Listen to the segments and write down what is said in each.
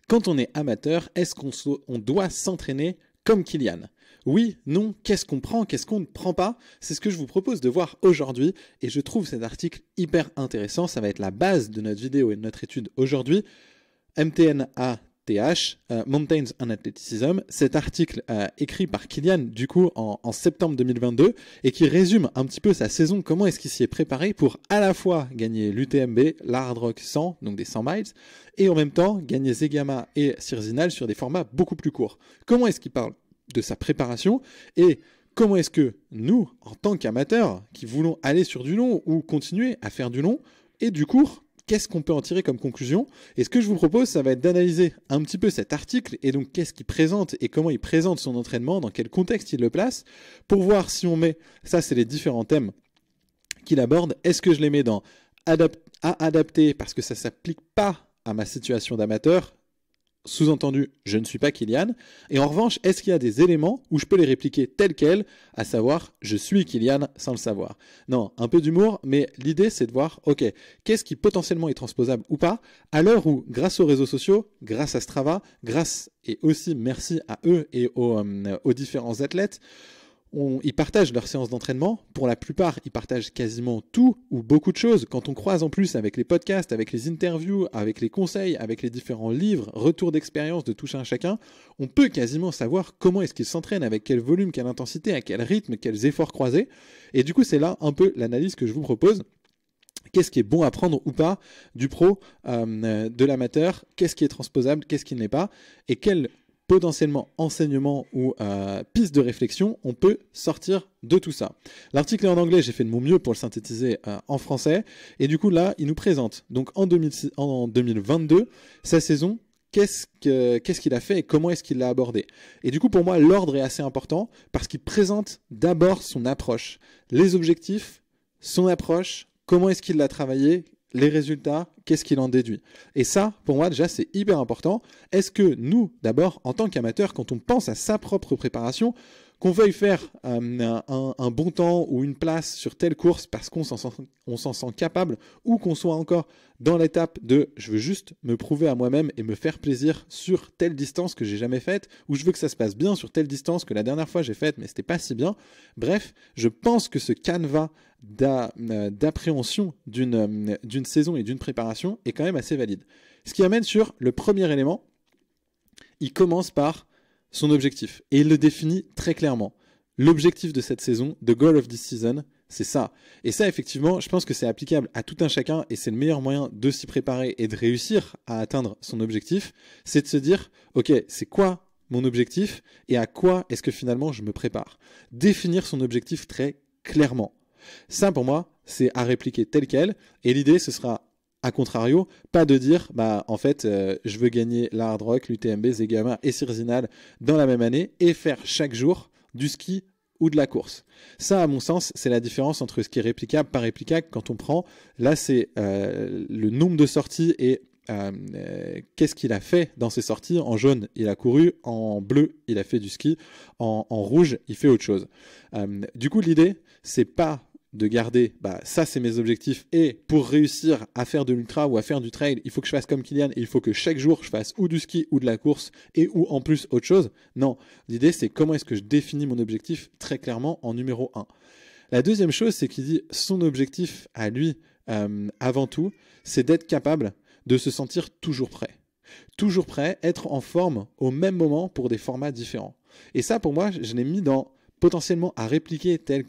Quand on est amateur, est-ce qu'on doit s'entraîner comme Kylian? Oui, non, qu'est-ce qu'on prend, qu'est-ce qu'on ne prend pas? C'est ce que je vous propose de voir aujourd'hui et je trouve cet article hyper intéressant. Ça va être la base de notre vidéo et de notre étude aujourd'hui. MTNATH, Mountains and Athleticism, cet article écrit par Kylian du coup en septembre 2022 et qui résume un petit peu sa saison, comment est-ce qu'il s'y est préparé pour à la fois gagner l'UTMB, l'Hard Rock 100, donc des 100 miles, et en même temps gagner Zegama et Sirzinal sur des formats beaucoup plus courts. Comment est-ce qu'il parle de sa préparation et comment est-ce que nous, en tant qu'amateurs qui voulons aller sur du long ou continuer à faire du long et du court, qu'est-ce qu'on peut en tirer comme conclusion? Et ce que je vous propose, ça va être d'analyser un petit peu cet article et donc qu'est-ce qu'il présente et comment il présente son entraînement, dans quel contexte il le place, pour voir si on met, ça c'est les différents thèmes qu'il aborde, est-ce que je les mets dans à adapter parce que ça ne s'applique pas à ma situation d'amateur, sous-entendu, je ne suis pas Kylian. Et en revanche, est-ce qu'il y a des éléments où je peux les répliquer tels quels, à savoir, je suis Kylian sans le savoir? Non, un peu d'humour, mais l'idée c'est de voir, ok, qu'est-ce qui potentiellement est transposable ou pas, à l'heure où, grâce aux réseaux sociaux, grâce à Strava, grâce et aussi merci à eux et aux différents athlètes, ils partagent leurs séances d'entraînement. Pour la plupart, ils partagent quasiment tout ou beaucoup de choses. Quand on croise en plus avec les podcasts, avec les interviews, avec les conseils, avec les différents livres, retours d'expérience de tout un chacun, on peut quasiment savoir comment est-ce qu'ils s'entraînent, avec quel volume, quelle intensité, à quel rythme, quels efforts croisés. Et du coup, c'est là un peu l'analyse que je vous propose. Qu'est-ce qui est bon à prendre ou pas du pro, de l'amateur? Qu'est-ce qui est transposable? Qu'est-ce qui ne l'est pas? Et quel potentiellement enseignement ou piste de réflexion on peut sortir de tout ça. L'article est en anglais, j'ai fait de mon mieux pour le synthétiser en français, et du coup là, il nous présente donc en 2022 sa saison, qu'est-ce qu'il a fait et comment est-ce qu'il l'a abordé. Et du coup pour moi, l'ordre est assez important parce qu'il présente d'abord son approche, les objectifs, son approche, comment est-ce qu'il l'a travaillé, les résultats, qu'est-ce qu'il en déduit. Et ça, pour moi, déjà, c'est hyper important. Est-ce que nous, d'abord, en tant qu'amateurs, quand on pense à sa propre préparation, qu'on veuille faire un bon temps ou une place sur telle course parce qu'on s'en sent capable, ou qu'on soit encore dans l'étape de « je veux juste me prouver à moi-même et me faire plaisir sur telle distance que j'ai jamais faite, ou je veux que ça se passe bien sur telle distance que la dernière fois j'ai faite mais c'était pas si bien ». Bref, je pense que ce canevas d'appréhension d'une saison et d'une préparation est quand même assez valide. Ce qui amène sur le premier élément, il commence par son objectif et il le définit très clairement. L'objectif de cette saison, the goal of this season, c'est ça. Et ça, effectivement, je pense que c'est applicable à tout un chacun et c'est le meilleur moyen de s'y préparer et de réussir à atteindre son objectif, c'est de se dire, ok, c'est quoi mon objectif et à quoi est-ce que finalement je me prépare? Définir son objectif très clairement. Ça, pour moi, c'est à répliquer tel quel. Et l'idée, ce sera, à contrario, pas de dire, en fait, je veux gagner la Hard Rock, l'UTMB, Zegama et Sirzinal dans la même année et faire chaque jour du ski ou de la course. Ça, à mon sens, c'est la différence entre ce qui est réplicable, pas réplicable. Quand on prend, là, c'est le nombre de sorties et qu'est-ce qu'il a fait dans ses sorties. En jaune, il a couru. En bleu, il a fait du ski. En rouge, il fait autre chose. Du coup, l'idée, c'est pas de garder, ça c'est mes objectifs et pour réussir à faire de l'ultra ou à faire du trail, il faut que je fasse comme Kylian et il faut que chaque jour je fasse ou du ski ou de la course et ou en plus autre chose. Non, l'idée c'est comment est-ce que je définis mon objectif très clairement en numéro 1. La deuxième chose, c'est qu'il dit son objectif à lui, avant tout, c'est d'être capable de se sentir toujours prêt. Toujours prêt, être en forme au même moment pour des formats différents. Et ça pour moi, je l'ai mis dans potentiellement à répliquer tel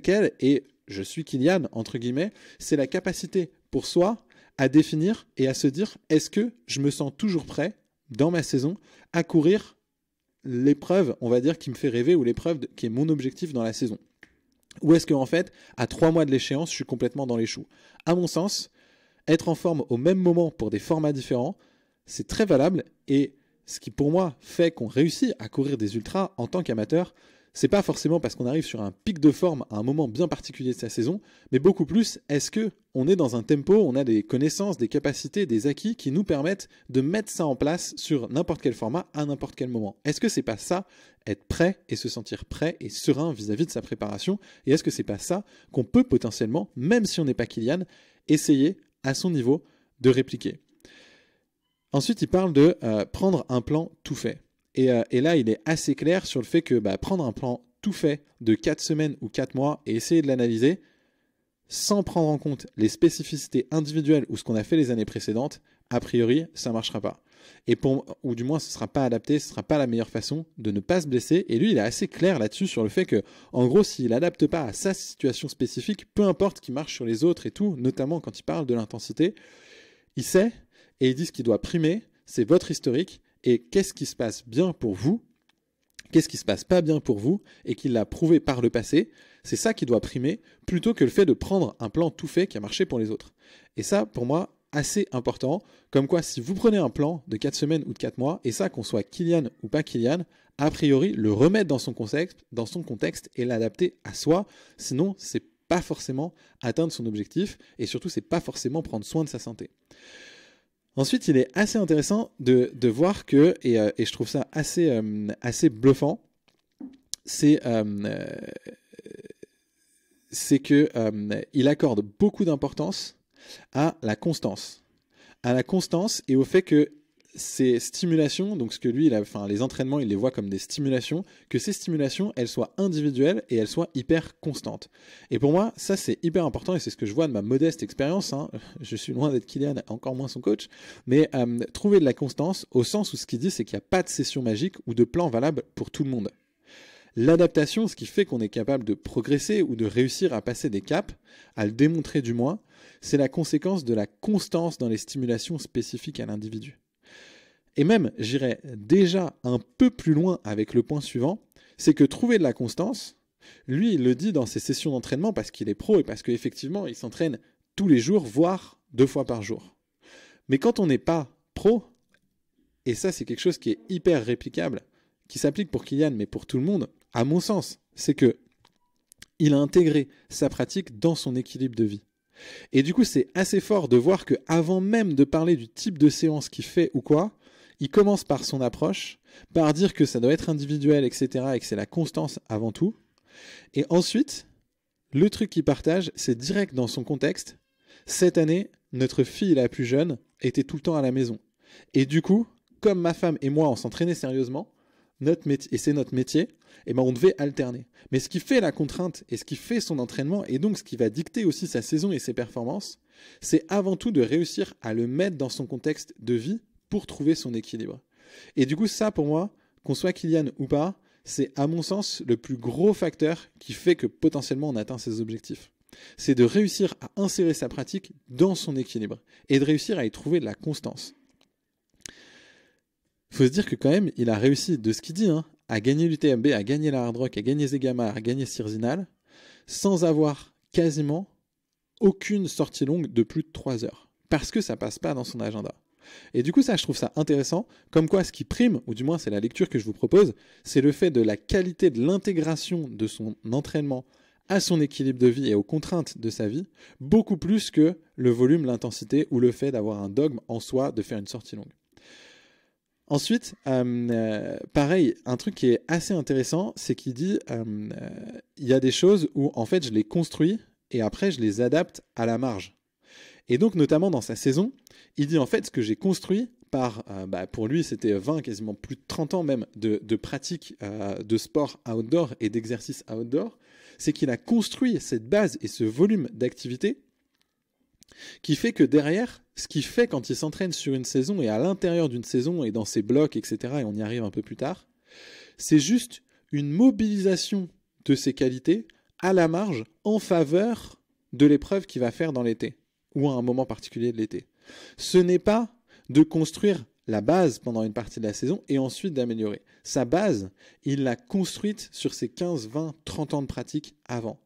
quel et je suis Kylian, entre guillemets, c'est la capacité pour soi à définir et à se dire est-ce que je me sens toujours prêt dans ma saison à courir l'épreuve, on va dire, qui me fait rêver ou l'épreuve qui est mon objectif dans la saison. Ou est-ce qu'en fait, à 3 mois de l'échéance, je suis complètement dans les choux. À mon sens, être en forme au même moment pour des formats différents, c'est très valable et ce qui pour moi fait qu'on réussit à courir des ultras en tant qu'amateur, c'est pas forcément parce qu'on arrive sur un pic de forme à un moment bien particulier de sa saison, mais beaucoup plus, est-ce que on est dans un tempo, on a des connaissances, des capacités, des acquis qui nous permettent de mettre ça en place sur n'importe quel format, à n'importe quel moment. Est-ce que c'est pas ça, être prêt et se sentir prêt et serein vis-à-vis de sa préparation? Et est-ce que c'est pas ça qu'on peut potentiellement, même si on n'est pas Kylian, essayer à son niveau de répliquer? Ensuite, il parle de prendre un plan tout fait. Et là, il est assez clair sur le fait que prendre un plan tout fait de 4 semaines ou 4 mois et essayer de l'analyser sans prendre en compte les spécificités individuelles ou ce qu'on a fait les années précédentes, a priori, ça ne marchera pas. Ou du moins, ce ne sera pas adapté, ce ne sera pas la meilleure façon de ne pas se blesser. Et lui, il est assez clair là-dessus sur le fait que, en gros, s'il n'adapte pas à sa situation spécifique, peu importe qui marche sur les autres et tout, notamment quand il parle de l'intensité, il sait et il dit ce qui doit primer, c'est votre historique et qu'est-ce qui se passe bien pour vous, qu'est-ce qui se passe pas bien pour vous et qu'il l'a prouvé par le passé. C'est ça qui doit primer plutôt que le fait de prendre un plan tout fait qui a marché pour les autres. Et ça, pour moi, assez important. Comme quoi, si vous prenez un plan de 4 semaines ou de 4 mois, et ça, qu'on soit Kylian ou pas Kylian, a priori, le remettre dans son contexte et l'adapter à soi. Sinon, c'est pas forcément atteindre son objectif et surtout, c'est pas forcément prendre soin de sa santé. Ensuite, il est assez intéressant de voir que, et je trouve ça assez bluffant, c'est que il accorde beaucoup d'importance à la constance. À la constance et au fait que ces stimulations, donc ce que lui, les entraînements, il les voit comme des stimulations, que ces stimulations, elles soient individuelles et elles soient hyper constantes. Et pour moi, ça c'est hyper important et c'est ce que je vois de ma modeste expérience. Hein. Je suis loin d'être Kylian, encore moins son coach, mais trouver de la constance au sens où ce qu'il dit, c'est qu'il n'y a pas de session magique ou de plan valable pour tout le monde. L'adaptation, ce qui fait qu'on est capable de progresser ou de réussir à passer des caps, à le démontrer du moins, c'est la conséquence de la constance dans les stimulations spécifiques à l'individu. Et même, j'irais déjà un peu plus loin avec le point suivant, c'est que trouver de la constance, lui, il le dit dans ses sessions d'entraînement parce qu'il est pro et parce qu'effectivement, il s'entraîne tous les jours, voire 2 fois par jour. Mais quand on n'est pas pro, et ça c'est quelque chose qui est hyper réplicable, qui s'applique pour Kylian mais pour tout le monde, à mon sens, c'est que il a intégré sa pratique dans son équilibre de vie. Et du coup, c'est assez fort de voir qu'avant même de parler du type de séance qu'il fait ou quoi, il commence par son approche, par dire que ça doit être individuel, etc., et que c'est la constance avant tout. Et ensuite, le truc qu'il partage, c'est direct dans son contexte. Cette année, notre fille la plus jeune était tout le temps à la maison. Et du coup, comme ma femme et moi, on s'entraînait sérieusement, et c'est notre métier, et on devait alterner. Mais ce qui fait la contrainte et ce qui fait son entraînement, et donc ce qui va dicter aussi sa saison et ses performances, c'est avant tout de réussir à le mettre dans son contexte de vie pour trouver son équilibre. Et du coup, ça pour moi, qu'on soit Kylian ou pas, c'est à mon sens le plus gros facteur qui fait que potentiellement on atteint ses objectifs. C'est de réussir à insérer sa pratique dans son équilibre et de réussir à y trouver de la constance. Il faut se dire que quand même, il a réussi, de ce qu'il dit, à gagner l'UTMB, à gagner la Hard Rock, à gagner Zegama, à gagner Sirzinal, sans avoir quasiment aucune sortie longue de plus de 3 heures. Parce que ça passe pas dans son agenda. Et du coup, ça, je trouve ça intéressant. Comme quoi, ce qui prime, ou du moins c'est la lecture que je vous propose, c'est le fait de la qualité de l'intégration de son entraînement à son équilibre de vie et aux contraintes de sa vie, beaucoup plus que le volume, l'intensité ou le fait d'avoir un dogme en soi de faire une sortie longue. Ensuite, pareil, un truc qui est assez intéressant, c'est qu'il dit il y a des choses où en fait je les construis et après je les adapte à la marge. Et donc notamment dans sa saison, il dit en fait ce que j'ai construit par, pour lui c'était 20, quasiment plus de 30 ans même de pratique de sport outdoor et d'exercice outdoor, c'est qu'il a construit cette base et ce volume d'activité qui fait que derrière, ce qu'il fait quand il s'entraîne sur une saison et à l'intérieur d'une saison et dans ses blocs, etc., et on y arrive un peu plus tard, c'est juste une mobilisation de ses qualités à la marge en faveur de l'épreuve qu'il va faire dans l'été ou à un moment particulier de l'été. Ce n'est pas de construire la base pendant une partie de la saison et ensuite d'améliorer. Sa base, il l'a construite sur ses 15, 20, 30 ans de pratique avant.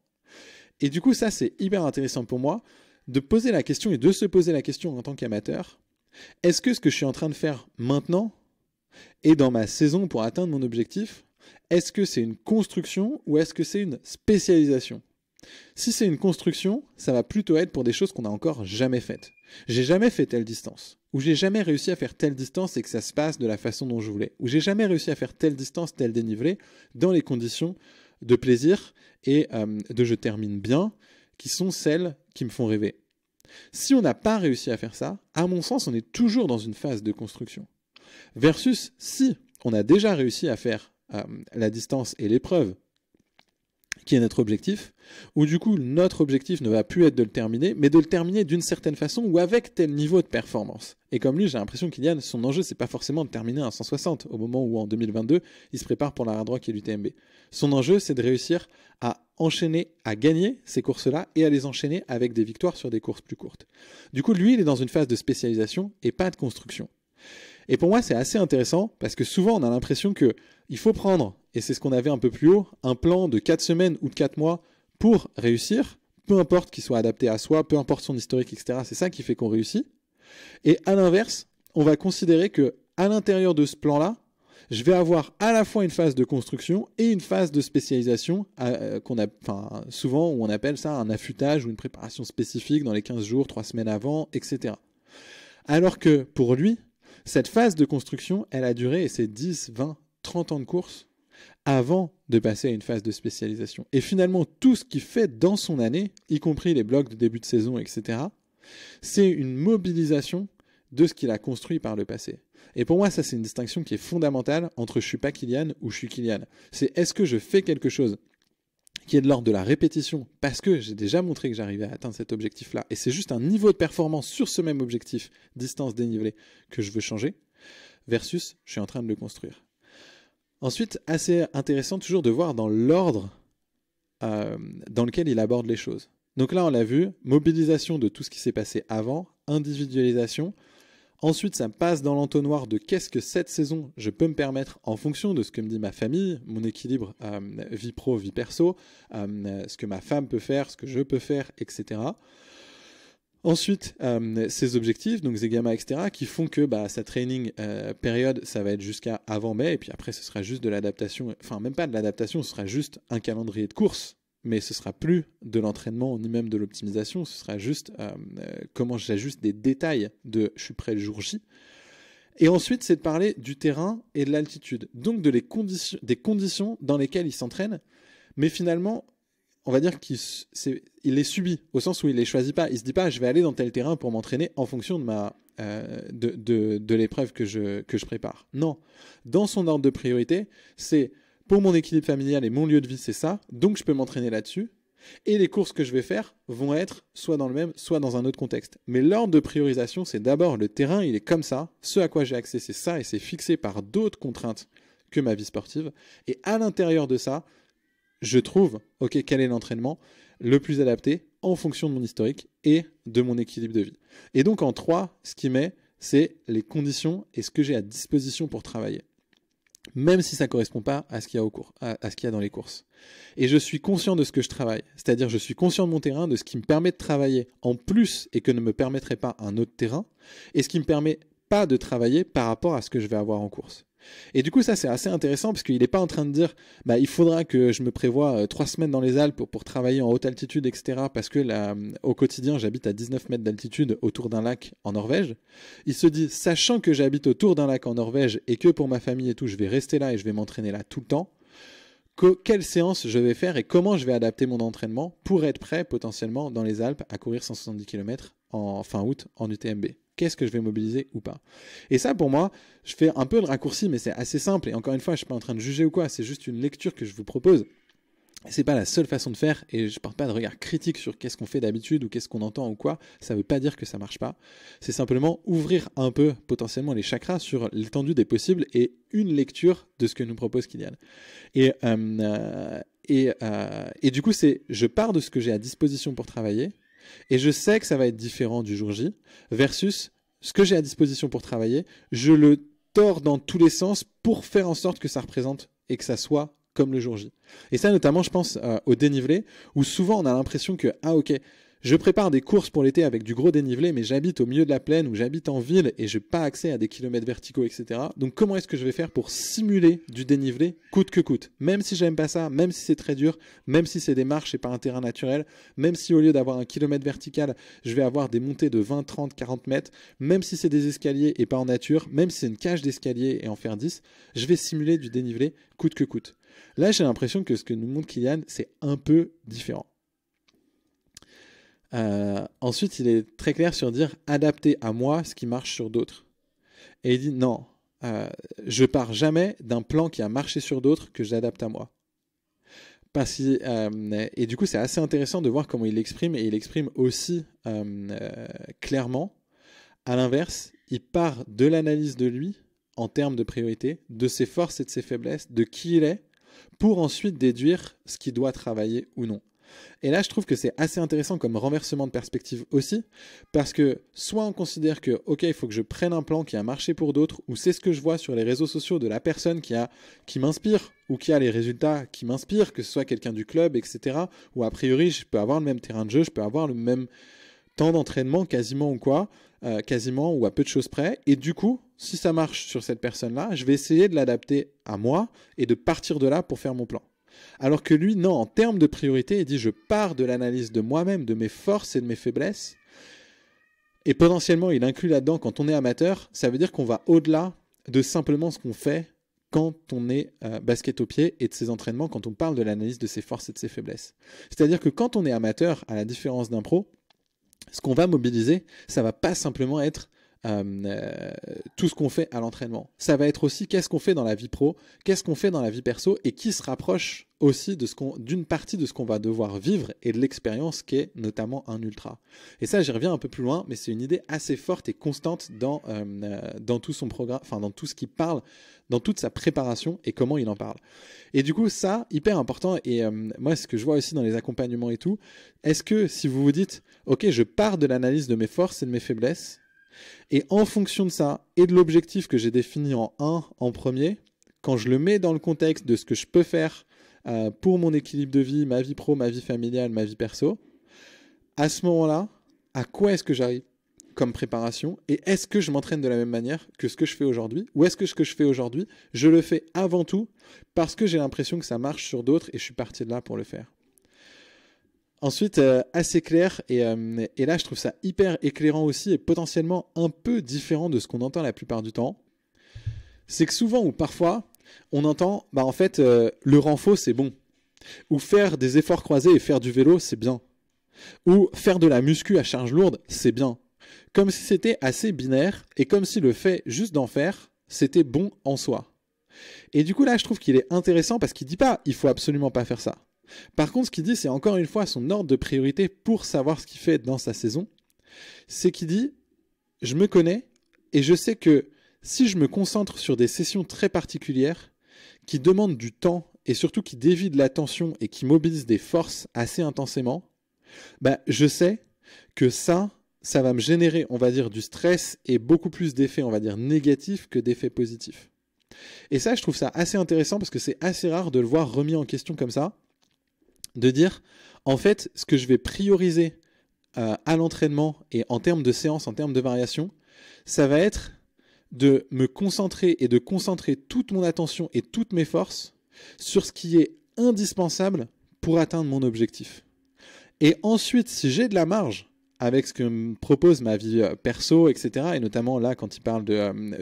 Et du coup, ça, c'est hyper intéressant pour moi de poser la question et de se poser la question en tant qu'amateur, est-ce que ce que je suis en train de faire maintenant et dans ma saison pour atteindre mon objectif, est-ce que c'est une construction ou est-ce que c'est une spécialisation ? Si c'est une construction, ça va plutôt être pour des choses qu'on n'a encore jamais faites. J'ai jamais fait telle distance, ou j'ai jamais réussi à faire telle distance et que ça se passe de la façon dont je voulais, ou j'ai jamais réussi à faire telle distance, tel dénivelé, dans les conditions de plaisir et de je termine bien, qui sont celles qui me font rêver. Si on n'a pas réussi à faire ça, à mon sens, on est toujours dans une phase de construction. Versus si on a déjà réussi à faire la distance et l'épreuve, qui est notre objectif, où du coup notre objectif ne va plus être de le terminer, mais de le terminer d'une certaine façon ou avec tel niveau de performance. Et comme lui, j'ai l'impression qu'Ilian, son enjeu, c'est pas forcément de terminer un 160 au moment où en 2022, il se prépare pour la hard rock et l'UTMB. Son enjeu, c'est de réussir à enchaîner, à gagner ces courses-là et à les enchaîner avec des victoires sur des courses plus courtes. Du coup, lui, il est dans une phase de spécialisation et pas de construction. Et pour moi, c'est assez intéressant parce que souvent, on a l'impression qu'il faut prendre, et c'est ce qu'on avait un peu plus haut, un plan de 4 semaines ou de 4 mois pour réussir, peu importe qu'il soit adapté à soi, peu importe son historique, etc. C'est ça qui fait qu'on réussit. Et à l'inverse, on va considérer que à l'intérieur de ce plan-là, je vais avoir à la fois une phase de construction et une phase de spécialisation souvent où on appelle ça un affûtage ou une préparation spécifique dans les 15 jours, 3 semaines avant, etc. Alors que pour lui, cette phase de construction, elle a duré, et c'est 10, 20, 30 ans de course avant de passer à une phase de spécialisation. Et finalement, tout ce qu'il fait dans son année, y compris les blocs de début de saison, etc., c'est une mobilisation de ce qu'il a construit par le passé. Et pour moi, ça, c'est une distinction qui est fondamentale entre je suis pas Kylian ou je suis Kylian. C'est est-ce que je fais quelque chose qui est de l'ordre de la répétition, parce que j'ai déjà montré que j'arrivais à atteindre cet objectif-là, et c'est juste un niveau de performance sur ce même objectif, distance dénivelée, que je veux changer, versus je suis en train de le construire. Ensuite, assez intéressant toujours de voir dans l'ordre dans lequel il aborde les choses. Donc là, on l'a vu, mobilisation de tout ce qui s'est passé avant, individualisation. Ensuite, ça passe dans l'entonnoir de qu'est-ce que cette saison je peux me permettre en fonction de ce que me dit ma famille, mon équilibre vie pro, vie perso, ce que ma femme peut faire, ce que je peux faire, etc. Ensuite, ces objectifs, donc Zegama, etc., qui font que sa training période, ça va être jusqu'à avant mai, et puis après, ce sera juste de l'adaptation, enfin même pas de l'adaptation, ce sera juste un calendrier de course, mais ce sera plus de l'entraînement ni même de l'optimisation, ce sera juste comment j'ajuste des détails de je suis prêt le jour J. Et ensuite, c'est de parler du terrain et de l'altitude, donc des conditions dans lesquelles il s'entraîne, mais finalement, on va dire qu'il les subit, au sens où il les choisit pas. Il se dit pas, je vais aller dans tel terrain pour m'entraîner en fonction de l'épreuve que je prépare. Non, dans son ordre de priorité, c'est pour mon équilibre familial et mon lieu de vie, c'est ça, donc je peux m'entraîner là-dessus. Et les courses que je vais faire vont être soit dans le même, soit dans un autre contexte. Mais l'ordre de priorisation, c'est d'abord le terrain, il est comme ça, ce à quoi j'ai accès, c'est ça, et c'est fixé par d'autres contraintes que ma vie sportive. Et à l'intérieur de ça, je trouve, quel est l'entraînement le plus adapté en fonction de mon historique et de mon équilibre de vie. Et donc en 3, ce qui met, c'est les conditions et ce que j'ai à disposition pour travailler. Même si ça ne correspond pas à ce qu'il y a à ce qu'il y a dans les courses. Et je suis conscient de ce que je travaille. C'est-à-dire, je suis conscient de mon terrain, de ce qui me permet de travailler en plus et que ne me permettrait pas un autre terrain, et ce qui ne me permet pas de travailler par rapport à ce que je vais avoir en course. Et du coup, ça, c'est assez intéressant parce qu'il n'est pas en train de dire il faudra que je me prévoie 3 semaines dans les Alpes pour travailler en haute altitude, etc. Parce que au quotidien, j'habite à 19 mètres d'altitude autour d'un lac en Norvège. Il se dit, sachant que j'habite autour d'un lac en Norvège et que pour ma famille et tout, je vais rester là et je vais m'entraîner là tout le temps, quelle séance je vais faire et comment je vais adapter mon entraînement pour être prêt potentiellement dans les Alpes à courir 170 km en fin août en UTMB. Qu'est-ce que je vais mobiliser ou pas. Et ça, pour moi, je fais un peu le raccourci, mais c'est assez simple. Et encore une fois, je ne suis pas en train de juger ou quoi, c'est juste une lecture que je vous propose. C'est pas la seule façon de faire, et je ne porte pas de regard critique sur qu'est-ce qu'on fait d'habitude ou qu'est-ce qu'on entend ou quoi. Ça ne veut pas dire que ça ne marche pas. C'est simplement ouvrir un peu potentiellement les chakras sur l'étendue des possibles et une lecture de ce que nous propose Kylian. Et du coup, je pars de ce que j'ai à disposition pour travailler. Et je sais que ça va être différent du jour J, versus ce que j'ai à disposition pour travailler, je le tords dans tous les sens pour faire en sorte que ça représente et que ça soit comme le jour J. Et ça, notamment, je pense au dénivelé, où souvent on a l'impression que, je prépare des courses pour l'été avec du gros dénivelé, mais j'habite au milieu de la plaine ou j'habite en ville et je n'ai pas accès à des kilomètres verticaux, etc. Donc comment est-ce que je vais faire pour simuler du dénivelé coûte que coûte? Même si j'aime pas ça, même si c'est très dur, même si c'est des marches et pas un terrain naturel, même si au lieu d'avoir un kilomètre vertical, je vais avoir des montées de 20, 30, 40 mètres, même si c'est des escaliers et pas en nature, même si c'est une cage d'escalier et en faire 10, je vais simuler du dénivelé coûte que coûte. Là, j'ai l'impression que ce que nous montre Kylian, c'est un peu différent. Ensuite, il est très clair sur dire adapter à moi ce qui marche sur d'autres. Et il dit non, je pars jamais d'un plan qui a marché sur d'autres que j'adapte à moi. Et du coup, c'est assez intéressant de voir comment il l'exprime, et il l'exprime aussi clairement. À l'inverse, il part de l'analyse de lui en termes de priorité, de ses forces et de ses faiblesses, de qui il est, pour ensuite déduire ce qu'il doit travailler ou non. Et là, je trouve que c'est assez intéressant comme renversement de perspective aussi, parce que soit on considère que, ok, il faut que je prenne un plan qui a marché pour d'autres, ou c'est ce que je vois sur les réseaux sociaux de la personne qui m'inspire, ou qui a les résultats qui m'inspirent, que ce soit quelqu'un du club, etc., ou a priori, je peux avoir le même terrain de jeu, je peux avoir le même temps d'entraînement quasiment ou quoi, quasiment ou à peu de choses près, et du coup, si ça marche sur cette personne-là, je vais essayer de l'adapter à moi, et de partir de là pour faire mon plan. Alors que lui, non, en termes de priorité, il dit je pars de l'analyse de moi-même, de mes forces et de mes faiblesses. Et potentiellement, il inclut là-dedans, quand on est amateur, ça veut dire qu'on va au-delà de simplement ce qu'on fait quand on est basket au pied et de ses entraînements, quand on parle de l'analyse de ses forces et de ses faiblesses. C'est-à-dire que quand on est amateur, à la différence d'un pro, ce qu'on va mobiliser, ça va pas simplement être tout ce qu'on fait à l'entraînement. Ça va être aussi qu'est-ce qu'on fait dans la vie pro, qu'est-ce qu'on fait dans la vie perso, et qui se rapproche aussi d'une partie de ce qu'on va devoir vivre et de l'expérience qu'est notamment un ultra. Et ça, j'y reviens un peu plus loin, mais c'est une idée assez forte et constante dans tout son programme, enfin dans tout ce qu'il parle, dans toute sa préparation et comment il en parle. Et du coup, ça, hyper important, et moi, ce que je vois aussi dans les accompagnements et tout, est-ce que si vous vous dites, ok, je pars de l'analyse de mes forces et de mes faiblesses, et en fonction de ça, et de l'objectif que j'ai défini en 1 en premier, quand je le mets dans le contexte de ce que je peux faire pour mon équilibre de vie, ma vie pro, ma vie familiale, ma vie perso, à ce moment-là, à quoi est-ce que j'arrive comme préparation, et est-ce que je m'entraîne de la même manière que ce que je fais aujourd'hui, ou est-ce que ce que je fais aujourd'hui, je le fais avant tout parce que j'ai l'impression que ça marche sur d'autres et je suis parti de là pour le faire. Ensuite, assez clair, et là je trouve ça hyper éclairant aussi et potentiellement un peu différent de ce qu'on entend la plupart du temps, c'est que souvent ou parfois on entend en fait le renfo c'est bon, ou faire des efforts croisés et faire du vélo c'est bien, ou faire de la muscu à charge lourde c'est bien, comme si c'était assez binaire et comme si le fait juste d'en faire c'était bon en soi. Et du coup là je trouve qu'il est intéressant parce qu'il dit pas il faut absolument pas faire ça. Par contre, ce qu'il dit, c'est encore une fois son ordre de priorité pour savoir ce qu'il fait dans sa saison. C'est qu'il dit, je me connais et je sais que si je me concentre sur des sessions très particulières qui demandent du temps et surtout qui dévient de l'attention et qui mobilisent des forces assez intensément, je sais que ça va me générer, on va dire, du stress et beaucoup plus d'effets, on va dire, négatifs que d'effets positifs. Et ça, je trouve ça assez intéressant parce que c'est assez rare de le voir remis en question comme ça. De dire, en fait, ce que je vais prioriser à l'entraînement et en termes de séance, en termes de variation, ça va être de me concentrer et de concentrer toute mon attention et toutes mes forces sur ce qui est indispensable pour atteindre mon objectif. Et ensuite, si j'ai de la marge avec ce que me propose ma vie perso, etc., et notamment là, quand il parle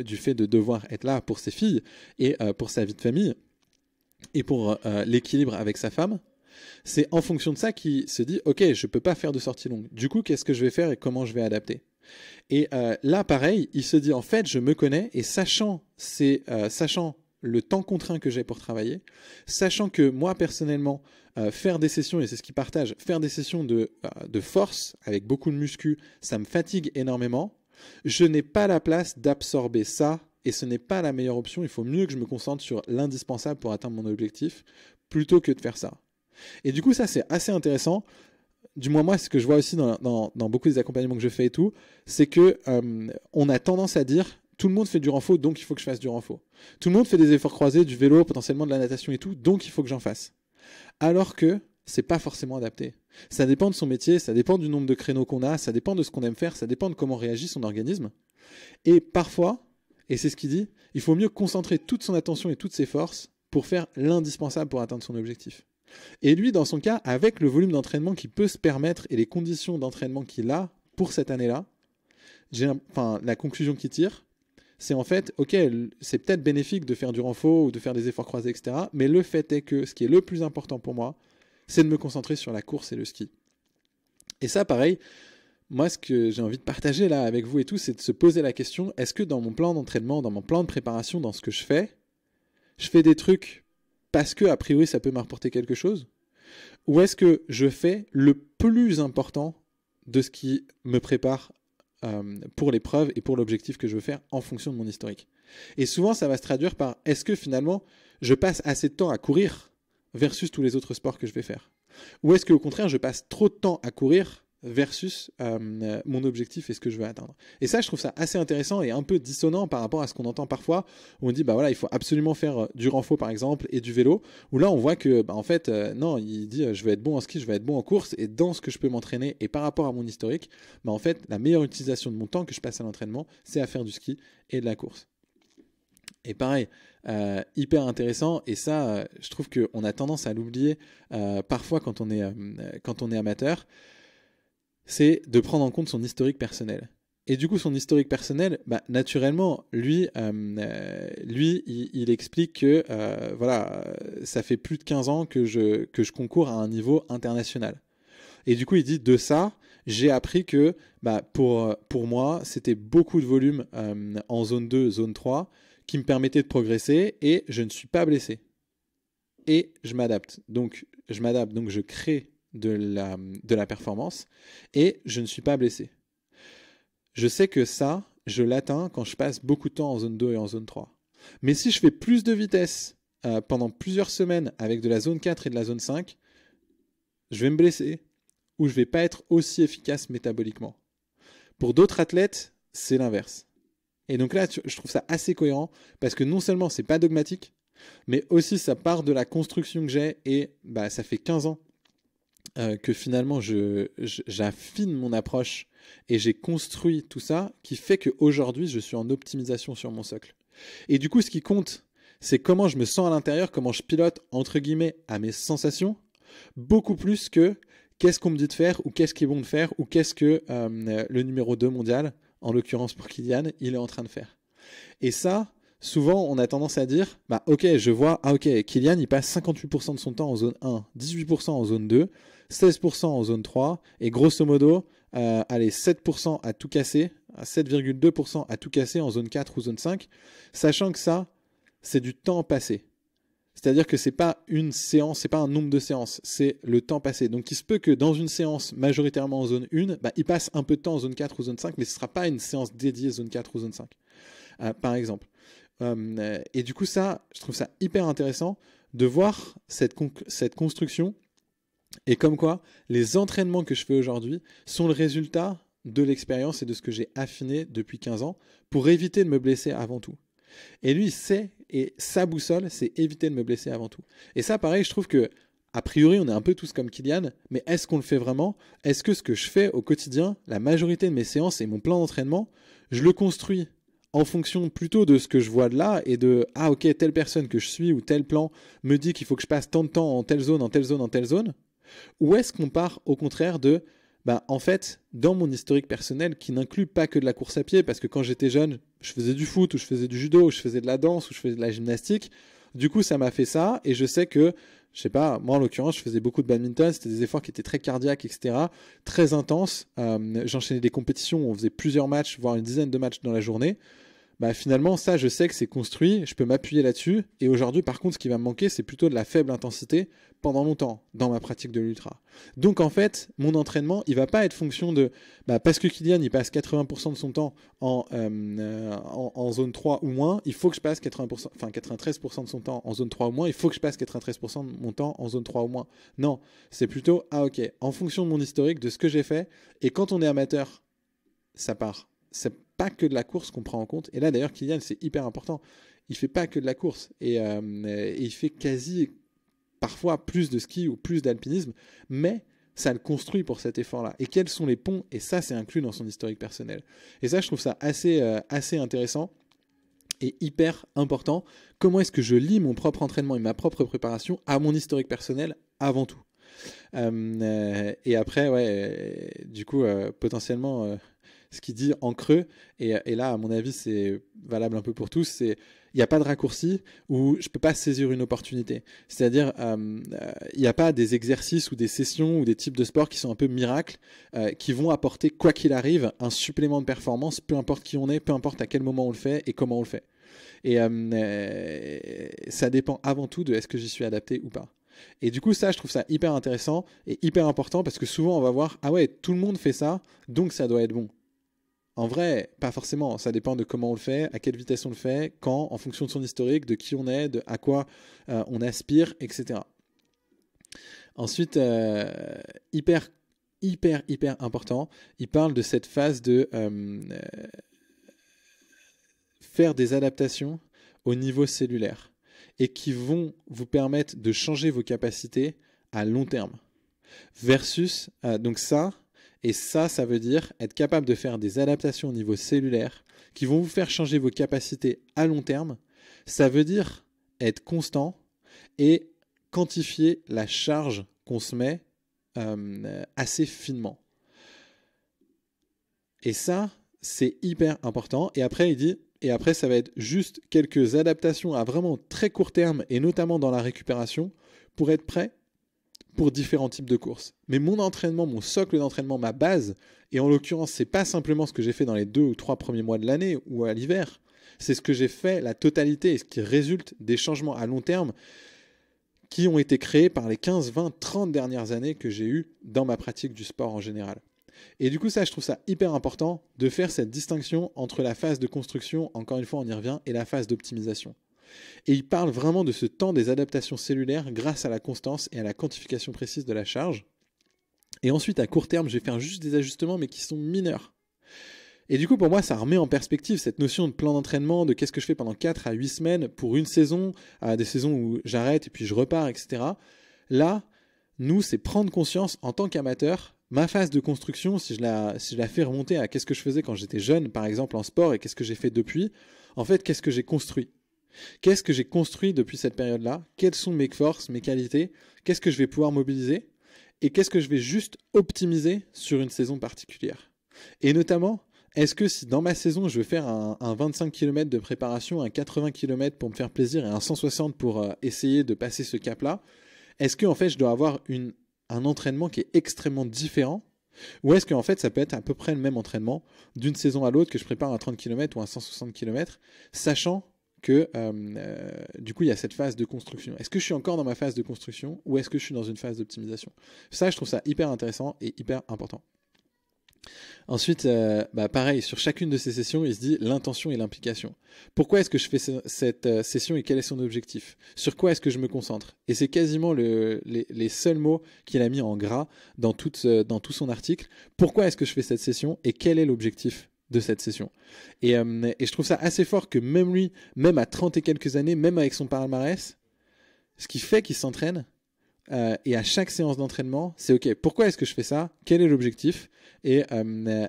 du fait de devoir être là pour ses filles et pour sa vie de famille et pour l'équilibre avec sa femme, c'est en fonction de ça qu'il se dit ok, je peux pas faire de sortie longue, du coup qu'est-ce que je vais faire et comment je vais adapter. Et là pareil, il se dit en fait je me connais, et sachant le temps contraint que j'ai pour travailler, sachant que moi personnellement faire des sessions, et c'est ce qu'il partage, faire des sessions de force avec beaucoup de muscu, ça me fatigue énormément, je n'ai pas la place d'absorber ça, et ce n'est pas la meilleure option. Il faut mieux que je me concentre sur l'indispensable pour atteindre mon objectif plutôt que de faire ça. Et du coup, ça, c'est assez intéressant. Du moins, moi, ce que je vois aussi dans beaucoup des accompagnements que je fais et tout, c'est que on a tendance à dire tout le monde fait du renfo, donc il faut que je fasse du renfo. Tout le monde fait des efforts croisés, du vélo, potentiellement de la natation et tout, donc il faut que j'en fasse. Alors que c'est pas forcément adapté. Ça dépend de son métier, ça dépend du nombre de créneaux qu'on a, ça dépend de ce qu'on aime faire, ça dépend de comment réagit son organisme. Et parfois, et c'est ce qu'il dit, il faut mieux concentrer toute son attention et toutes ses forces pour faire l'indispensable pour atteindre son objectif. Et lui, dans son cas, avec le volume d'entraînement qu'il peut se permettre et les conditions d'entraînement qu'il a pour cette année-là, la conclusion qu'il tire, c'est en fait, ok, c'est peut-être bénéfique de faire du renfo ou de faire des efforts croisés, etc. Mais le fait est que ce qui est le plus important pour moi, c'est de me concentrer sur la course et le ski. Et ça, pareil, moi, ce que j'ai envie de partager là avec vous et tout, c'est de se poser la question, est-ce que dans mon plan d'entraînement, dans mon plan de préparation, dans ce que je fais des trucs parce que, a priori, ça peut m'apporter quelque chose? Ou est-ce que je fais le plus important de ce qui me prépare pour l'épreuve et pour l'objectif que je veux faire en fonction de mon historique? Et souvent, ça va se traduire par, est-ce que finalement, je passe assez de temps à courir versus tous les autres sports que je vais faire? Ou est-ce qu'au contraire, je passe trop de temps à courir versus mon objectif et ce que je veux atteindre? Et ça, je trouve ça assez intéressant et un peu dissonant par rapport à ce qu'on entend parfois, où on dit, bah voilà, il faut absolument faire du renfort par exemple et du vélo, où là on voit que, bah, en fait, non, il dit, je vais être bon en ski, je vais être bon en course, et dans ce que je peux m'entraîner et par rapport à mon historique, bah en fait, la meilleure utilisation de mon temps que je passe à l'entraînement, c'est à faire du ski et de la course. Et pareil, hyper intéressant, et ça, je trouve qu'on a tendance à l'oublier parfois quand on est amateur, c'est de prendre en compte son historique personnel. Et du coup, son historique personnel, bah, naturellement, lui, il explique que voilà, ça fait plus de 15 ans que je concours à un niveau international. Et du coup, il dit, de ça, j'ai appris que bah, pour moi, c'était beaucoup de volume en zone 2, zone 3, qui me permettait de progresser, et je ne suis pas blessé. Et je m'adapte. Donc, je crée de la performance, et je ne suis pas blessé. Je sais que ça, je l'atteins quand je passe beaucoup de temps en zone 2 et en zone 3. Mais si je fais plus de vitesse pendant plusieurs semaines avec de la zone 4 et de la zone 5, je vais me blesser, ou je ne vais pas être aussi efficace métaboliquement. Pour d'autres athlètes, c'est l'inverse. Et donc là, je trouve ça assez cohérent, parce que non seulement c'est pas dogmatique, mais aussi ça part de la construction que j'ai, et bah, ça fait 15 ans que finalement j'affine mon approche et j'ai construit tout ça, qui fait qu'aujourd'hui je suis en optimisation sur mon socle. Et du coup, ce qui compte, c'est comment je me sens à l'intérieur, comment je pilote entre guillemets à mes sensations, beaucoup plus que qu'est-ce qu'on me dit de faire, ou qu'est-ce qui est bon de faire, ou qu'est-ce que le numéro 2 mondial, en l'occurrence pour Kylian, il est en train de faire. Et ça, souvent, on a tendance à dire, bah ok, je vois, ah ok, Kylian, il passe 58% de son temps en zone 1, 18% en zone 2, 16% en zone 3, et grosso modo, allez, 7% à tout casser, 7,2% à tout casser en zone 4 ou zone 5, sachant que ça, c'est du temps passé. C'est-à-dire que c'est pas une séance, c'est pas un nombre de séances, c'est le temps passé. Donc il se peut que dans une séance majoritairement en zone 1, bah, il passe un peu de temps en zone 4 ou zone 5, mais ce ne sera pas une séance dédiée zone 4 ou zone 5, par exemple. Et du coup, ça, je trouve ça hyper intéressant de voir cette construction, et comme quoi les entraînements que je fais aujourd'hui sont le résultat de l'expérience et de ce que j'ai affiné depuis 15 ans pour éviter de me blesser avant tout. Et lui, il sait, et sa boussole, c'est éviter de me blesser avant tout. Et ça, pareil, je trouve que, a priori, on est un peu tous comme Kylian, mais est-ce qu'on le fait vraiment? Est-ce que ce que je fais au quotidien, la majorité de mes séances et mon plan d'entraînement, je le construis en fonction plutôt de ce que je vois de là, et de, ah ok, telle personne que je suis ou tel plan me dit qu'il faut que je passe tant de temps en telle zone, en telle zone, en telle zone? Ou est-ce qu'on part au contraire de, bah, en fait, dans mon historique personnel, qui n'inclut pas que de la course à pied, parce que quand j'étais jeune, je faisais du foot, ou je faisais du judo, ou je faisais de la danse, ou je faisais de la gymnastique. Du coup, ça m'a fait ça, et je sais que, je sais pas, moi en l'occurrence, je faisais beaucoup de badminton, c'était des efforts qui étaient très cardiaques, etc., très intenses. J'enchaînais des compétitions où on faisait plusieurs matchs, voire une dizaine de matchs dans la journée. Bah finalement, ça, je sais que c'est construit, je peux m'appuyer là-dessus. Et aujourd'hui, par contre, ce qui va me manquer, c'est plutôt de la faible intensité pendant longtemps dans ma pratique de l'ultra. Donc en fait, mon entraînement, il va pas être fonction de, bah, parce que Kylian, il passe 80% de son temps en zone 3 ou moins, il faut que je passe 80%, enfin 93% de son temps en zone 3 ou moins, il faut que je passe 93% de mon temps en zone 3 ou moins. Non, c'est plutôt, ah ok, en fonction de mon historique, de ce que j'ai fait. Et quand on est amateur, ça part. C'est pas que de la course qu'on prend en compte. Et là, d'ailleurs, Kylian, c'est hyper important. Il fait pas que de la course. Et il fait quasi, parfois, plus de ski ou plus d'alpinisme. Mais ça le construit pour cet effort-là. Et quels sont les ponts? Et ça, c'est inclus dans son historique personnel. Et ça, je trouve ça assez intéressant et hyper important. Comment est-ce que je lie mon propre entraînement et ma propre préparation à mon historique personnel avant tout? Et après, ouais, du coup, potentiellement... ce qu'il dit en creux, et là, à mon avis, c'est valable un peu pour tous, c'est il n'y a pas de raccourci où je ne peux pas saisir une opportunité. C'est-à-dire, il n'y a pas des exercices ou des sessions ou des types de sports qui sont un peu miracles, qui vont apporter, quoi qu'il arrive, un supplément de performance, peu importe qui on est, peu importe à quel moment on le fait et comment on le fait. Et ça dépend avant tout de est-ce que j'y suis adapté ou pas. Et du coup, ça, je trouve ça hyper intéressant et hyper important parce que souvent, on va voir, ah ouais, tout le monde fait ça, donc ça doit être bon. En vrai, pas forcément. Ça dépend de comment on le fait, à quelle vitesse on le fait, quand, en fonction de son historique, de qui on est, de à quoi on aspire, etc. Ensuite, hyper important, il parle de cette phase de faire des adaptations au niveau cellulaire et qui vont vous permettre de changer vos capacités à long terme. Versus, donc ça veut dire être capable de faire des adaptations au niveau cellulaire qui vont vous faire changer vos capacités à long terme. Ça veut dire être constant et quantifier la charge qu'on se met assez finement. Et ça, c'est hyper important. Et après, il dit, ça va être juste quelques adaptations à vraiment très court terme, et notamment dans la récupération, pour être prêt pour différents types de courses. Mais mon entraînement, mon socle d'entraînement, ma base, et en l'occurrence, c'est pas simplement ce que j'ai fait dans les 2 ou 3 premiers mois de l'année ou à l'hiver, c'est ce que j'ai fait, la totalité, et ce qui résulte des changements à long terme qui ont été créés par les 15, 20, 30 dernières années que j'ai eues dans ma pratique du sport en général. Et du coup, ça, je trouve ça hyper important de faire cette distinction entre la phase de construction, encore une fois, on y revient, et la phase d'optimisation. Et il parle vraiment de ce temps des adaptations cellulaires grâce à la constance et à la quantification précise de la charge. Et ensuite, à court terme, je vais faire juste des ajustements, mais qui sont mineurs. Et du coup, pour moi, ça remet en perspective cette notion de plan d'entraînement, de qu'est-ce que je fais pendant 4 à 8 semaines pour une saison, à des saisons où j'arrête et puis je repars, etc. Là, nous, c'est prendre conscience en tant qu'amateur. Ma phase de construction, si je la fais remonter à qu'est-ce que je faisais quand j'étais jeune, par exemple en sport, et qu'est-ce que j'ai fait depuis, en fait, qu'est-ce que j'ai construit ? Qu'est-ce que j'ai construit depuis cette période-là ? Quelles sont mes forces, mes qualités ? Qu'est-ce que je vais pouvoir mobiliser ? Et qu'est-ce que je vais juste optimiser sur une saison particulière ? Et notamment, est-ce que si dans ma saison, je veux faire un 25 km de préparation, un 80 km pour me faire plaisir et un 160 pour essayer de passer ce cap-là, est-ce que en fait, je dois avoir un entraînement qui est extrêmement différent, ou est-ce qu'en fait ça peut être à peu près le même entraînement d'une saison à l'autre, que je prépare un 30 km ou un 160 km, sachant que du coup il y a cette phase de construction. Est-ce que je suis encore dans ma phase de construction ou est-ce que je suis dans une phase d'optimisation ? Ça, je trouve ça hyper intéressant et hyper important. Ensuite, pareil, sur chacune de ces sessions, il se dit l'intention et l'implication. Pourquoi est-ce que je fais cette session et quel est son objectif ? Sur quoi est-ce que je me concentre ? Et c'est quasiment les seuls mots qu'il a mis en gras dans tout son article. Pourquoi est-ce que je fais cette session et quel est l'objectif de cette session ? Et je trouve ça assez fort que même lui, même à 30 et quelques années, même avec son palmarès, ce qui fait qu'il s'entraîne, et à chaque séance d'entraînement, c'est OK, pourquoi est-ce que je fais ça ? Quel est l'objectif ? Et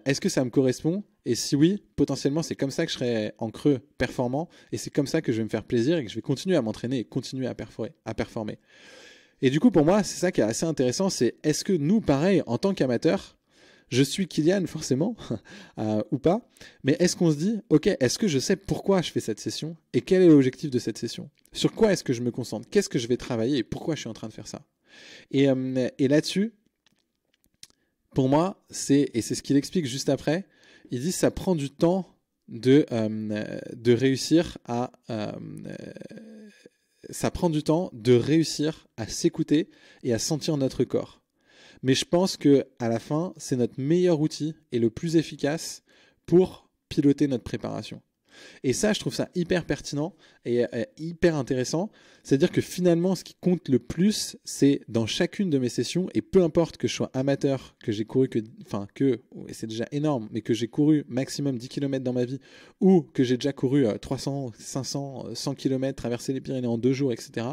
est-ce que ça me correspond ? Et si oui, potentiellement, c'est comme ça que je serai en creux performant, et c'est comme ça que je vais me faire plaisir et que je vais continuer à m'entraîner et continuer à performer. Et du coup, pour moi, c'est ça qui est assez intéressant, c'est est-ce que nous, pareil, en tant qu'amateurs, je suis Kylian forcément, ou pas, mais est-ce qu'on se dit, OK, est-ce que je sais pourquoi je fais cette session et quel est l'objectif de cette session ? Sur quoi est-ce que je me concentre ? Qu'est-ce que je vais travailler et pourquoi je suis en train de faire ça ? Et là-dessus, pour moi, c'est ce qu'il explique juste après, il dit ça prend du temps de réussir à... ça prend du temps de réussir à s'écouter et à sentir notre corps. Mais je pense qu'à la fin, c'est notre meilleur outil et le plus efficace pour piloter notre préparation. Et ça, je trouve ça hyper pertinent et hyper intéressant. C'est-à-dire que finalement, ce qui compte le plus, c'est dans chacune de mes sessions, et peu importe que je sois amateur, que j'ai couru et c'est déjà énorme, mais que j'ai couru maximum 10 km dans ma vie, ou que j'ai déjà couru 300, 500, 100 km, traversé les Pyrénées en 2 jours, etc.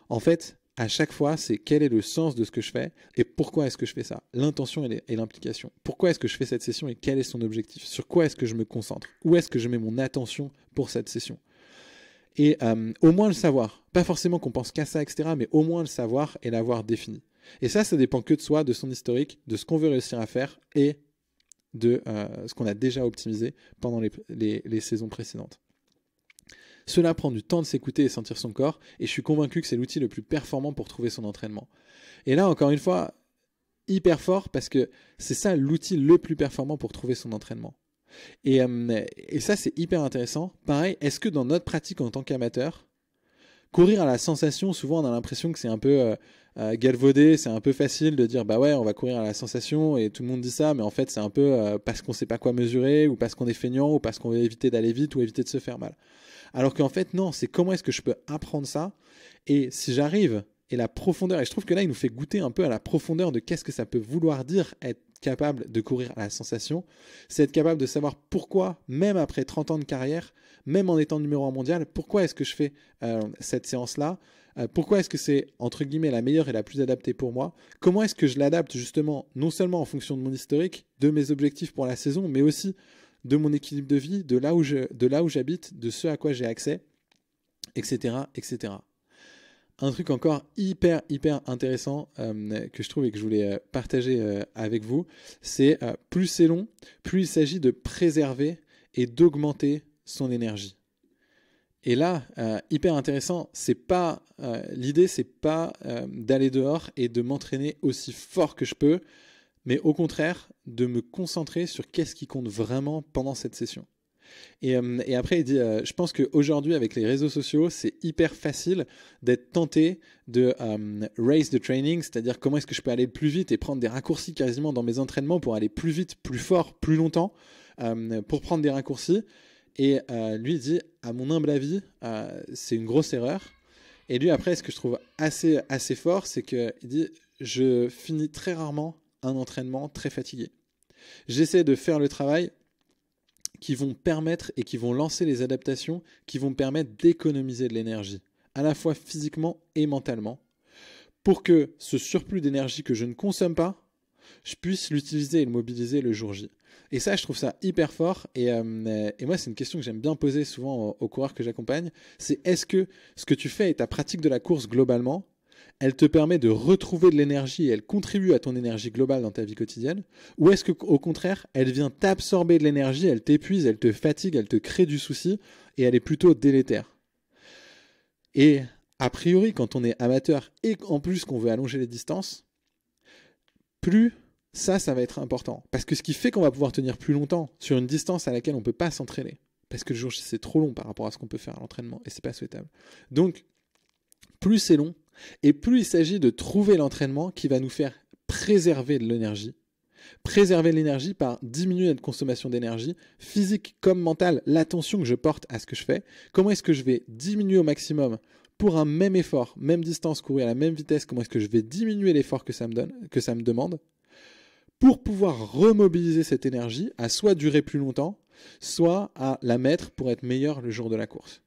En fait, à chaque fois, c'est quel est le sens de ce que je fais et pourquoi est-ce que je fais ça ? L'intention et l'implication. Pourquoi est-ce que je fais cette session et quel est son objectif ? Sur quoi est-ce que je me concentre ? Où est-ce que je mets mon attention pour cette session ? Et au moins le savoir. Pas forcément qu'on pense qu'à ça, etc., mais au moins le savoir et l'avoir défini. Et ça dépend que de soi, de son historique, de ce qu'on veut réussir à faire et de ce qu'on a déjà optimisé pendant les saisons précédentes. Cela prend du temps de s'écouter et sentir son corps, et je suis convaincu que c'est l'outil le plus performant pour trouver son entraînement. Et là, encore une fois, hyper fort, parce que c'est ça l'outil le plus performant pour trouver son entraînement. Et ça, c'est hyper intéressant. Pareil, est-ce que dans notre pratique en tant qu'amateur, courir à la sensation, souvent on a l'impression que c'est un peu galvaudé, c'est un peu facile de dire bah ouais, on va courir à la sensation, et tout le monde dit ça, mais en fait c'est un peu parce qu'on sait pas quoi mesurer, ou parce qu'on est feignant, ou parce qu'on veut éviter d'aller vite, ou éviter de se faire mal. Alors qu'en fait non, c'est comment est-ce que je peux apprendre ça, et si j'arrive, et la profondeur, et je trouve que là il nous fait goûter un peu à la profondeur de qu'est-ce que ça peut vouloir dire être capable de courir à la sensation, c'est être capable de savoir pourquoi, même après 30 ans de carrière, même en étant numéro 1 mondial, pourquoi est-ce que je fais cette séance-là, pourquoi est-ce que c'est, entre guillemets, la meilleure et la plus adaptée pour moi, comment est-ce que je l'adapte justement, non seulement en fonction de mon historique, de mes objectifs pour la saison, mais aussi de mon équilibre de vie, de là où j'habite, de ce à quoi j'ai accès, etc., etc. Un truc encore hyper intéressant que je trouve et que je voulais partager avec vous, c'est plus c'est long, plus il s'agit de préserver et d'augmenter son énergie. Et là, hyper intéressant, l'idée c'est pas d'aller dehors et de m'entraîner aussi fort que je peux, mais au contraire de me concentrer sur qu'est-ce qui compte vraiment pendant cette session. Et après, il dit, je pense qu'aujourd'hui, avec les réseaux sociaux, c'est hyper facile d'être tenté de race the training, c'est-à-dire comment est-ce que je peux aller le plus vite et prendre des raccourcis quasiment dans mes entraînements pour aller plus vite, plus fort, plus longtemps, pour prendre des raccourcis. Et lui, il dit, à mon humble avis, c'est une grosse erreur. Et lui, après, ce que je trouve assez fort, c'est qu'il dit, je finis très rarement un entraînement très fatigué. J'essaie de faire le travail qui vont permettre et qui vont lancer les adaptations qui vont permettre d'économiser de l'énergie, à la fois physiquement et mentalement, pour que ce surplus d'énergie que je ne consomme pas, je puisse l'utiliser et le mobiliser le jour J. Et ça, je trouve ça hyper fort. Et moi, c'est une question que j'aime bien poser souvent aux coureurs que j'accompagne. C'est est-ce que ce que tu fais et ta pratique de la course globalement, elle te permet de retrouver de l'énergie et elle contribue à ton énergie globale dans ta vie quotidienne? Ou est-ce qu'au contraire, elle vient t'absorber de l'énergie, elle t'épuise, elle te fatigue, elle te crée du souci et elle est plutôt délétère? Et a priori, quand on est amateur et en plus qu'on veut allonger les distances, plus ça va être important. Parce que ce qui fait qu'on va pouvoir tenir plus longtemps sur une distance à laquelle on ne peut pas s'entraîner, parce que le jour J, c'est trop long par rapport à ce qu'on peut faire à l'entraînement et c'est pas souhaitable. Donc, plus c'est long, et plus il s'agit de trouver l'entraînement qui va nous faire préserver de l'énergie. Préserver de l'énergie par diminuer notre consommation d'énergie, physique comme mentale, l'attention que je porte à ce que je fais. Comment est-ce que je vais diminuer au maximum pour un même effort, même distance, courir à la même vitesse, comment est-ce que je vais diminuer l'effort que ça me demande pour pouvoir remobiliser cette énergie à soit durer plus longtemps, soit à la mettre pour être meilleur le jour de la course.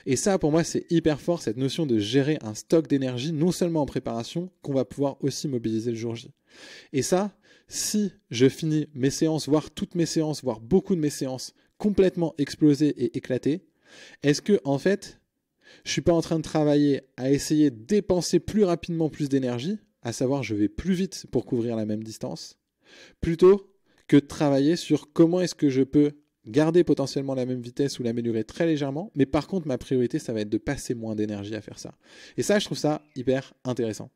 Et ça, pour moi, c'est hyper fort, cette notion de gérer un stock d'énergie, non seulement en préparation, qu'on va pouvoir aussi mobiliser le jour J. Et ça, si je finis mes séances, voire toutes mes séances, voire beaucoup de mes séances, complètement explosées et éclatées, est-ce que, en fait, je suis pas en train de travailler à essayer de dépenser plus rapidement plus d'énergie, à savoir je vais plus vite pour couvrir la même distance, plutôt que de travailler sur comment est-ce que je peux garder potentiellement la même vitesse ou l'améliorer très légèrement, mais par contre ma priorité ça va être de passer moins d'énergie à faire ça. Et ça je trouve ça hyper intéressant.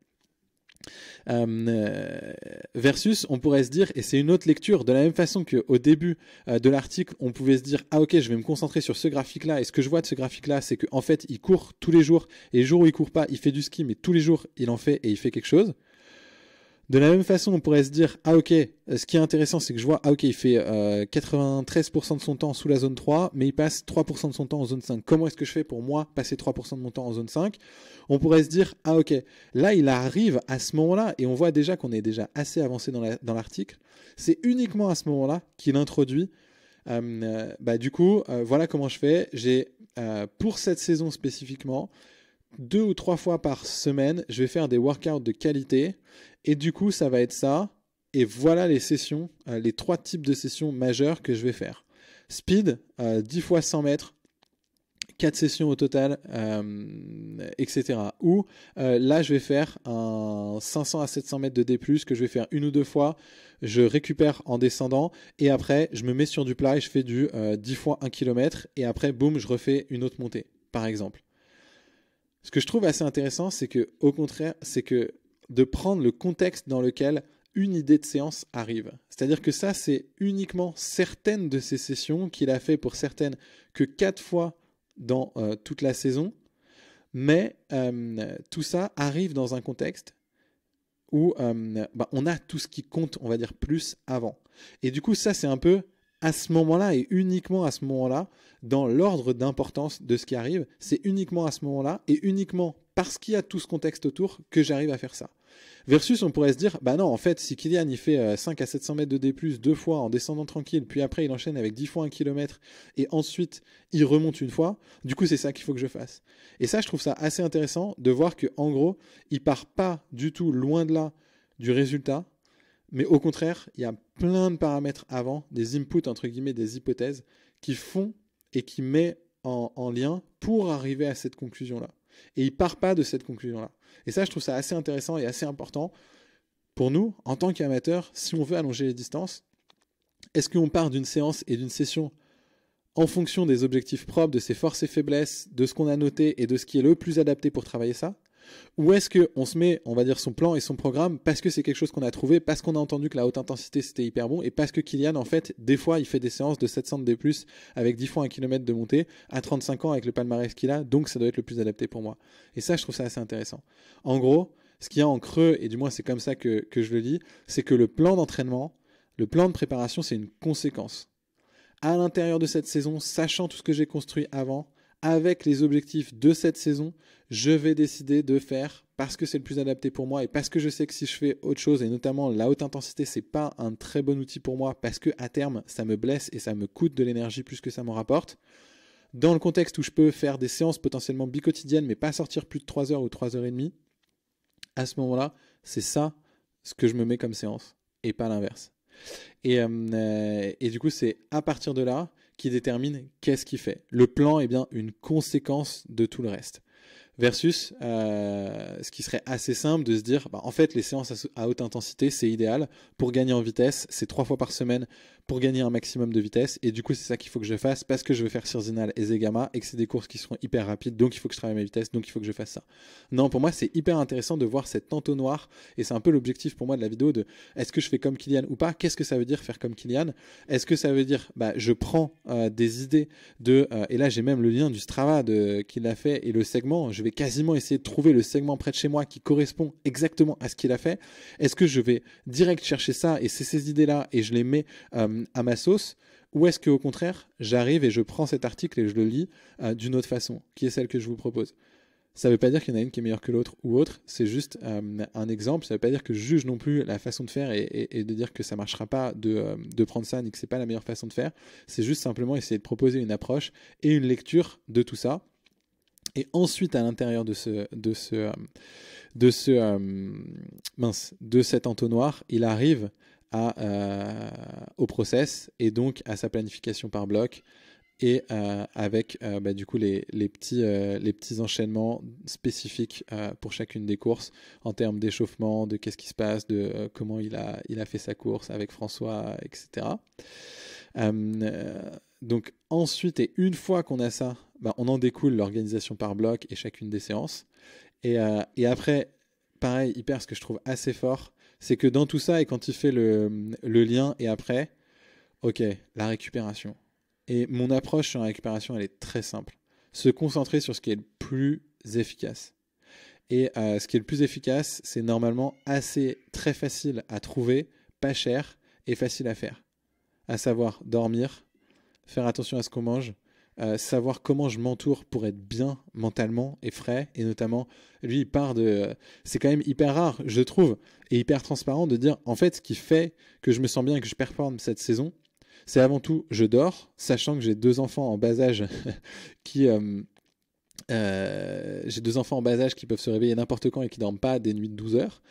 Versus on pourrait se dire, et c'est une autre lecture, de la même façon qu'au début de l'article on pouvait se dire ah ok je vais me concentrer sur ce graphique là, et ce que je vois de ce graphique là c'est qu'en fait il court tous les jours, et les jours où il court pas il fait du ski, mais tous les jours il en fait et il fait quelque chose. De la même façon, on pourrait se dire, ah ok, ce qui est intéressant, c'est que je vois, ah ok, il fait 93% de son temps sous la zone 3, mais il passe 3% de son temps en zone 5. Comment est-ce que je fais pour moi passer 3% de mon temps en zone 5? On pourrait se dire, ah ok, là il arrive à ce moment-là, et on voit déjà qu'on est déjà assez avancé dans l'article, c'est uniquement à ce moment-là qu'il introduit, voilà comment je fais. J'ai, pour cette saison spécifiquement, 2 ou 3 fois par semaine, je vais faire des workouts de qualité. Et du coup, ça va être ça. Et voilà les sessions, les 3 types de sessions majeures que je vais faire. Speed, 10 fois 100 mètres, 4 sessions au total, etc. Ou là, je vais faire un 500 à 700 mètres de D+, que je vais faire 1 ou 2 fois, je récupère en descendant, et après, je me mets sur du plat et je fais du 10 fois 1 km, et après, boum, je refais une autre montée, par exemple. Ce que je trouve assez intéressant, c'est que, au contraire, c'est que de prendre le contexte dans lequel une idée de séance arrive. C'est-à-dire que ça, c'est uniquement certaines de ces sessions qu'il a fait pour certaines que 4 fois dans toute la saison, mais tout ça arrive dans un contexte où on a tout ce qui compte, on va dire, plus avant. Et du coup, ça, c'est un peu à ce moment-là et uniquement à ce moment-là, dans l'ordre d'importance de ce qui arrive, c'est uniquement à ce moment-là et uniquement parce qu'il y a tout ce contexte autour que j'arrive à faire ça. Versus, on pourrait se dire, bah non, en fait, si Kylian il fait 5 à 700 mètres de D+, 2 fois en descendant tranquille, puis après il enchaîne avec 10 fois 1 km, et ensuite il remonte une fois, du coup c'est ça qu'il faut que je fasse. Et ça, je trouve ça assez intéressant de voir que en gros, il part pas du tout loin de là du résultat, mais au contraire, il y a plein de paramètres avant, des inputs, entre guillemets, des hypothèses, qui font et qui met en lien pour arriver à cette conclusion-là. Et il part pas de cette conclusion-là. Et ça, je trouve ça assez intéressant et assez important pour nous, en tant qu'amateurs, si on veut allonger les distances. Est-ce qu'on part d'une séance et d'une session en fonction des objectifs propres, de ses forces et faiblesses, de ce qu'on a noté et de ce qui est le plus adapté pour travailler ça? Ou est-ce qu'on se met, on va dire, son plan et son programme parce que c'est quelque chose qu'on a trouvé, parce qu'on a entendu que la haute intensité c'était hyper bon, et parce que Kylian, en fait, des fois, il fait des séances de 700 D+, avec 10 fois 1 km de montée, à 35 ans avec le palmarès qu'il a, donc ça doit être le plus adapté pour moi. Et ça, je trouve ça assez intéressant. En gros, ce qu'il y a en creux, et du moins c'est comme ça que je le lis, c'est que le plan d'entraînement, le plan de préparation, c'est une conséquence. À l'intérieur de cette saison, sachant tout ce que j'ai construit avant, avec les objectifs de cette saison, je vais décider de faire parce que c'est le plus adapté pour moi et parce que je sais que si je fais autre chose, et notamment la haute intensité, c'est pas un très bon outil pour moi parce que à terme, ça me blesse et ça me coûte de l'énergie plus que ça m'en rapporte. Dans le contexte où je peux faire des séances potentiellement bicotidiennes mais pas sortir plus de 3 heures ou 3 heures et demie, à ce moment-là, c'est ça ce que je me mets comme séance et pas l'inverse. Et du coup, c'est à partir de là qui détermine qu'est-ce qu'il fait. Le plan est bien une conséquence de tout le reste. Versus ce qui serait assez simple de se dire, en fait, les séances à haute intensité, c'est idéal. Pour gagner en vitesse, c'est 3 fois par semaine pour gagner un maximum de vitesse. Et du coup, c'est ça qu'il faut que je fasse parce que je veux faire Surzinal et Zegama et que c'est des courses qui seront hyper rapides. Donc, il faut que je travaille ma vitesse. Donc, il faut que je fasse ça. Non, pour moi, c'est hyper intéressant de voir cet entonnoir. Et c'est un peu l'objectif pour moi de la vidéo de est-ce que je fais comme Kylian ou pas? Qu'est-ce que ça veut dire faire comme Kylian? Est-ce que ça veut dire, je prends des idées de... et là, j'ai même le lien du Strava qu'il a fait et le segment. Je vais quasiment essayer de trouver le segment près de chez moi qui correspond exactement à ce qu'il a fait. Est-ce que je vais direct chercher ça et c'est ces idées-là et je les mets à ma sauce, ou est-ce qu'au contraire, j'arrive et je prends cet article et je le lis d'une autre façon, qui est celle que je vous propose? Ça ne veut pas dire qu'il y en a une qui est meilleure que l'autre ou autre, c'est juste un exemple. Ça ne veut pas dire que je juge non plus la façon de faire et de dire que ça ne marchera pas de prendre ça ni que ce n'est pas la meilleure façon de faire. C'est juste simplement essayer de proposer une approche et une lecture de tout ça. Et ensuite, à l'intérieur de cet entonnoir, il arrive au process et donc à sa planification par bloc et avec du coup les petits enchaînements spécifiques pour chacune des courses en termes d'échauffement, de qu'est-ce qui se passe, de comment il a fait sa course avec François, etc. Donc ensuite et une fois qu'on a ça, on en découle l'organisation par bloc et chacune des séances. Et après, pareil, hyper, ce que je trouve assez fort, c'est que dans tout ça, et quand il fait le lien, et après, ok, la récupération. Et mon approche sur la récupération, elle est très simple. Se concentrer sur ce qui est le plus efficace. Et ce qui est le plus efficace, c'est normalement très facile à trouver, pas cher et facile à faire. À savoir dormir, faire attention à ce qu'on mange, savoir comment je m'entoure pour être bien mentalement et frais, et notamment lui il part de c'est quand même hyper rare je trouve et hyper transparent de dire en fait ce qui fait que je me sens bien et que je performe cette saison, c'est avant tout je dors, sachant que j'ai 2 enfants en bas âge qui j'ai 2 enfants en bas âge qui peuvent se réveiller n'importe quand et qui dorment pas des nuits de 12 heures.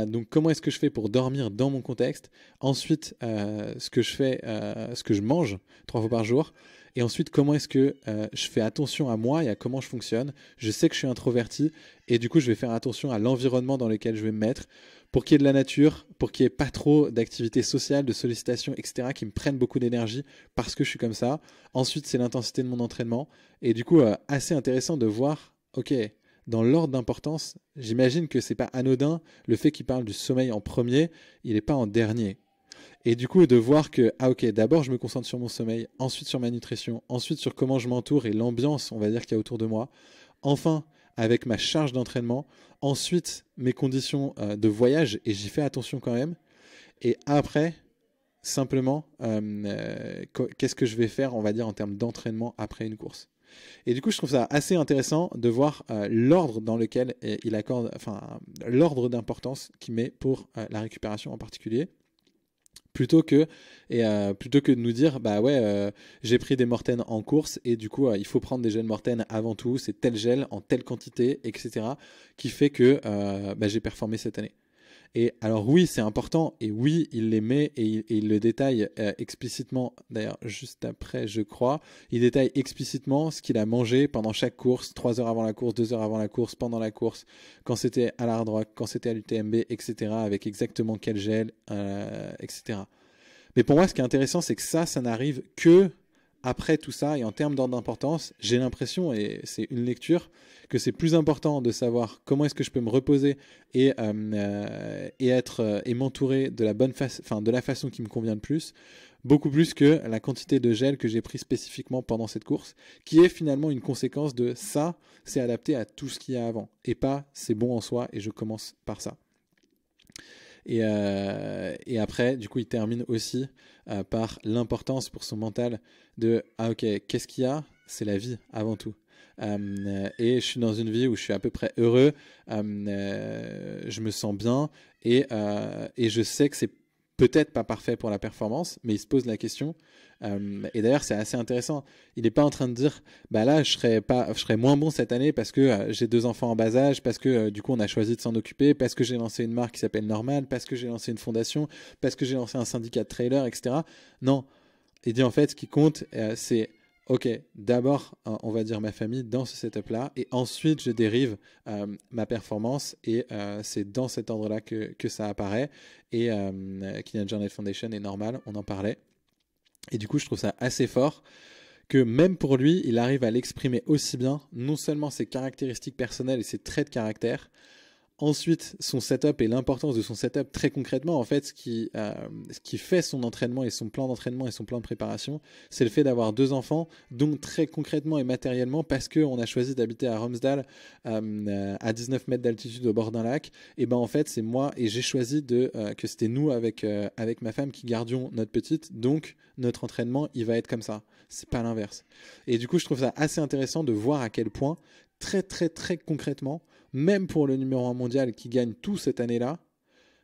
Donc comment est-ce que je fais pour dormir dans mon contexte? Ensuite, ce que je mange 3 fois par jour. Et ensuite, comment est-ce que je fais attention à moi et à comment je fonctionne. Je sais que je suis introverti et du coup, je vais faire attention à l'environnement dans lequel je vais me mettre pour qu'il y ait de la nature, pour qu'il n'y ait pas trop d'activités sociales, de sollicitations, etc. qui me prennent beaucoup d'énergie parce que je suis comme ça. Ensuite, c'est l'intensité de mon entraînement. Et du coup, assez intéressant de voir, ok, dans l'ordre d'importance, j'imagine que c'est pas anodin le fait qu'il parle du sommeil en premier, il n'est pas en dernier. Et du coup, de voir que, ah ok, d'abord je me concentre sur mon sommeil, ensuite sur ma nutrition, ensuite sur comment je m'entoure et l'ambiance, on va dire, qu'il y a autour de moi. Enfin, avec ma charge d'entraînement, ensuite mes conditions de voyage, et j'y fais attention quand même. Et après, simplement, qu'est-ce que je vais faire, on va dire, en termes d'entraînement après une course. Et du coup, je trouve ça assez intéressant de voir l'ordre dans lequel il accorde, enfin, l'ordre d'importance qu'il met pour la récupération en particulier. Plutôt que de nous dire bah ouais j'ai pris des Morten en course et du coup il faut prendre des gels Morten avant tout, c'est tel gel en telle quantité, etc., qui fait que j'ai performé cette année. Et alors oui, c'est important, et oui, il les met et il le détaille explicitement, d'ailleurs juste après je crois, il détaille explicitement ce qu'il a mangé pendant chaque course, 3 heures avant la course, 2 heures avant la course, pendant la course, quand c'était à la hard rock, quand c'était à l'UTMB, etc., avec exactement quel gel, etc. Mais pour moi, ce qui est intéressant, c'est que ça n'arrive que après tout ça, et en termes d'ordre d'importance, j'ai l'impression, et c'est une lecture, que c'est plus important de savoir comment est-ce que je peux me reposer et m'entourer de la de la façon qui me convient le plus, beaucoup plus que la quantité de gel que j'ai pris spécifiquement pendant cette course, qui est finalement une conséquence de ça, c'est adapté à tout ce qu'il y a avant, et pas c'est bon en soi et je commence par ça. Et après, du coup, il termine aussi par l'importance pour son mental de « Ah ok, qu'est-ce qu'il y a ? C'est la vie avant tout. Et je suis dans une vie où je suis à peu près heureux, je me sens bien et je sais que c'est peut-être pas parfait pour la performance, mais il se pose la question. Et d'ailleurs, c'est assez intéressant. Il n'est pas en train de dire, bah là, je serais moins bon cette année parce que j'ai 2 enfants en bas âge, parce que du coup, on a choisi de s'en occuper, parce que j'ai lancé une marque qui s'appelle Normal, parce que j'ai lancé une fondation, parce que j'ai lancé un syndicat de trailers, etc. Non. Il dit en fait, ce qui compte, c'est ok, d'abord, on va dire ma famille dans ce setup-là, et ensuite je dérive ma performance, et c'est dans cet ordre-là que ça apparaît. Et Kilian Jornet Foundation est normal, on en parlait. Et du coup, je trouve ça assez fort que même pour lui, il arrive à l'exprimer aussi bien, non seulement ses caractéristiques personnelles et ses traits de caractère, ensuite son setup et l'importance de son setup très concrètement. En fait, ce qui fait son entraînement et son plan d'entraînement et son plan de préparation, c'est le fait d'avoir 2 enfants, donc très concrètement et matériellement, parce qu'on a choisi d'habiter à Romsdal à 19 mètres d'altitude au bord d'un lac. Et ben en fait, c'est moi, et j'ai choisi que c'était nous avec ma femme qui gardions notre petite, donc notre entraînement il va être comme ça, c'est pas l'inverse. Et du coup, je trouve ça assez intéressant de voir à quel point très très très concrètement, même pour le numéro 1 mondial qui gagne tout cette année-là,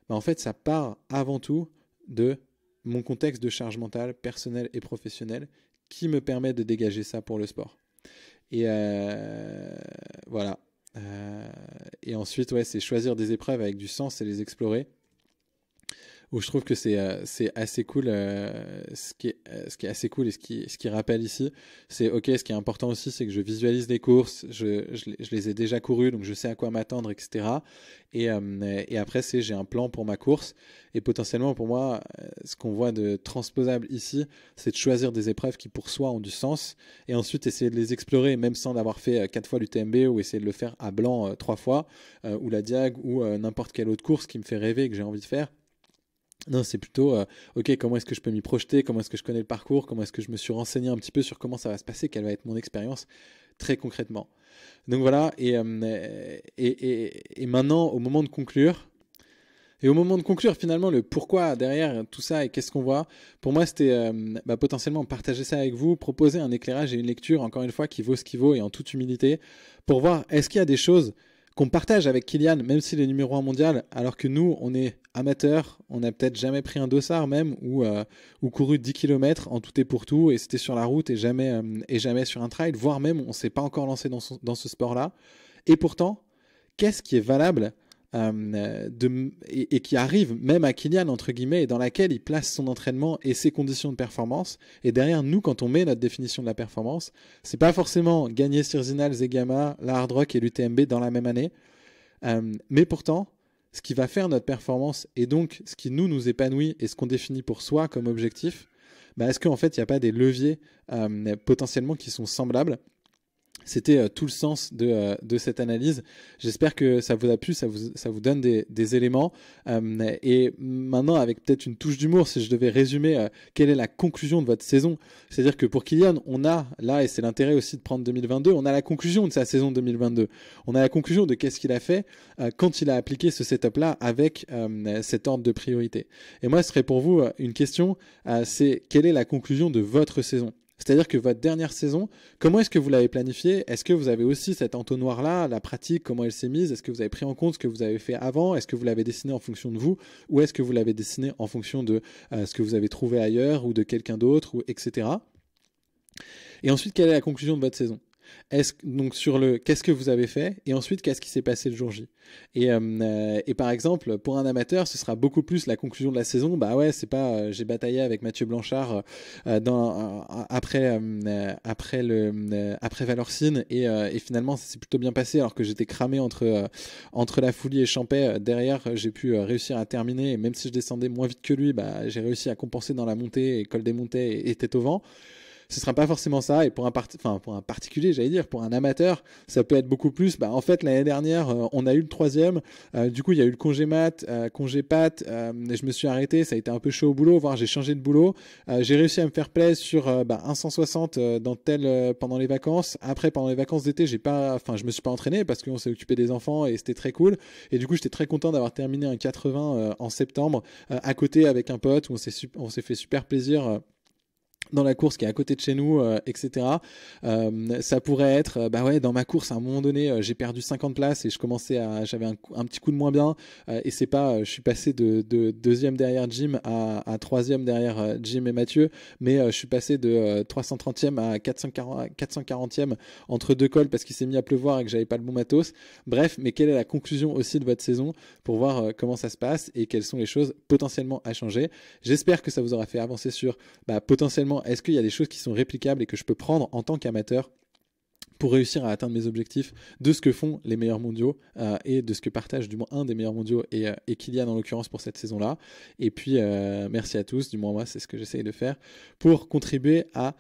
bah en fait, ça part avant tout de mon contexte de charge mentale, personnelle et professionnelle, qui me permet de dégager ça pour le sport. Et voilà. Et ensuite, ouais, c'est choisir des épreuves avec du sens et les explorer. Où je trouve que c'est assez cool. Ce qui est assez cool et ce qui rappelle ici, c'est ok. Ce qui est important aussi, c'est que je visualise les courses. Je les ai déjà courues, donc je sais à quoi m'attendre, etc. Et après, j'ai un plan pour ma course. Et potentiellement, pour moi, ce qu'on voit de transposable ici, c'est de choisir des épreuves qui, pour soi, ont du sens. Et ensuite, essayer de les explorer, même sans l'avoir fait 4 fois l'UTMB, ou essayer de le faire à blanc 3 fois, ou la Diag, ou n'importe quelle autre course qui me fait rêver et que j'ai envie de faire. Non, c'est plutôt, ok, comment est-ce que je peux m'y projeter, comment est-ce que je connais le parcours, comment est-ce que je me suis renseigné un petit peu sur comment ça va se passer, quelle va être mon expérience très concrètement. Donc voilà, et maintenant, au moment de conclure, finalement, le pourquoi derrière tout ça et qu'est-ce qu'on voit, pour moi, c'était potentiellement partager ça avec vous, proposer un éclairage et une lecture, encore une fois, qui vaut ce qui vaut et en toute humilité, pour voir est-ce qu'il y a des choses qu'on partage avec Kilian, même s'il est numéro 1 mondial, alors que nous, on est amateurs, on n'a peut-être jamais pris un dossard même, ou couru 10 km en tout et pour tout, et c'était sur la route et jamais sur un trail, voire même on ne s'est pas encore lancé dans ce sport-là. Et pourtant, qu'est-ce qui est valable et qui arrive même à Kylian, entre guillemets, et dans laquelle il place son entraînement et ses conditions de performance. Et derrière, nous, quand on met notre définition de la performance, c'est pas forcément gagner Sirzinal, Zegama, la Hard Rock et l'UTMB dans la même année. Mais pourtant, ce qui va faire notre performance et donc ce qui nous épanouit et ce qu'on définit pour soi comme objectif, est-ce qu'en fait, il n'y a pas des leviers potentiellement qui sont semblables ? C'était tout le sens de cette analyse. J'espère que ça vous a plu, ça vous donne des éléments. Et maintenant, avec peut-être une touche d'humour, si je devais résumer quelle est la conclusion de votre saison, c'est-à-dire que pour Kylian, on a là, et c'est l'intérêt aussi de prendre 2022, on a la conclusion de sa saison 2022. On a la conclusion de qu'est-ce qu'il a fait quand il a appliqué ce setup-là avec cet ordre de priorité. Et moi, ce serait pour vous une question, c'est quelle est la conclusion de votre saison ? C'est-à-dire que votre dernière saison, comment est-ce que vous l'avez planifiée ? Est-ce que vous avez aussi cet entonnoir-là, la pratique, comment elle s'est mise ? Est-ce que vous avez pris en compte ce que vous avez fait avant ? Est-ce que vous l'avez dessiné en fonction de vous ? Ou est-ce que vous l'avez dessiné en fonction de ce que vous avez trouvé ailleurs ou de quelqu'un d'autre, etc. Et ensuite, quelle est la conclusion de votre saison ? Donc sur le qu'est-ce que vous avez fait et ensuite qu'est-ce qui s'est passé le jour J. Et par exemple pour un amateur ce sera beaucoup plus la conclusion de la saison. C'est pas j'ai bataillé avec Mathieu Blanchard après Valorcine et finalement ça s'est plutôt bien passé alors que j'étais cramé entre la Foulie et Champais. Derrière j'ai pu réussir à terminer et même si je descendais moins vite que lui j'ai réussi à compenser dans la montée et col des montées et tête au vent. Ce sera pas forcément ça, et pour un particulier, j'allais dire, pour un amateur, ça peut être beaucoup plus. En fait, l'année dernière, on a eu le 3e, du coup, il y a eu le congé mat, congé pat, je me suis arrêté, ça a été un peu chaud au boulot, voire j'ai changé de boulot. J'ai réussi à me faire plaisir sur un 160 pendant les vacances. Après, pendant les vacances d'été, je me suis pas entraîné parce qu'on s'est occupé des enfants et c'était très cool. Et du coup, j'étais très content d'avoir terminé un 80 en septembre à côté avec un pote où on s'est fait super plaisir. Dans la course qui est à côté de chez nous, etc. Ça pourrait être, dans ma course, à un moment donné, j'ai perdu 50 places et j'avais un petit coup de moins bien. Et c'est pas, je suis passé de deuxième derrière Jim à troisième derrière Jim et Mathieu, mais je suis passé de 330e à 440e entre deux cols parce qu'il s'est mis à pleuvoir et que j'avais pas le bon matos. Bref, mais quelle est la conclusion aussi de votre saison pour voir comment ça se passe et quelles sont les choses potentiellement à changer. J'espère que ça vous aura fait avancer sur potentiellement est-ce qu'il y a des choses qui sont réplicables et que je peux prendre en tant qu'amateur pour réussir à atteindre mes objectifs de ce que font les meilleurs mondiaux et de ce que partage du moins un des meilleurs mondiaux et Kylian en l'occurrence pour cette saison-là. Et puis merci à tous, du moins moi c'est ce que j'essaye de faire pour contribuer à,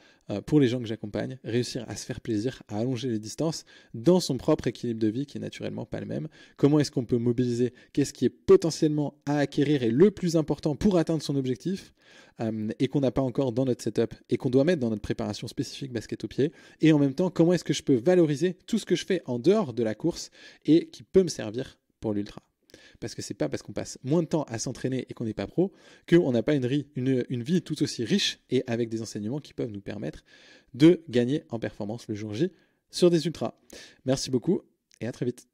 pour les gens que j'accompagne, réussir à se faire plaisir, à allonger les distances dans son propre équilibre de vie qui est naturellement pas le même. Comment est-ce qu'on peut mobiliser qu'est-ce qui est potentiellement à acquérir et le plus important pour atteindre son objectif et qu'on n'a pas encore dans notre setup et qu'on doit mettre dans notre préparation spécifique basket au pied, et en même temps comment est-ce que je peux valoriser tout ce que je fais en dehors de la course et qui peut me servir pour l'ultra. Parce que c'est pas parce qu'on passe moins de temps à s'entraîner et qu'on n'est pas pro qu'on n'a pas une vie tout aussi riche et avec des enseignements qui peuvent nous permettre de gagner en performance le jour J sur des ultras. Merci beaucoup et à très vite.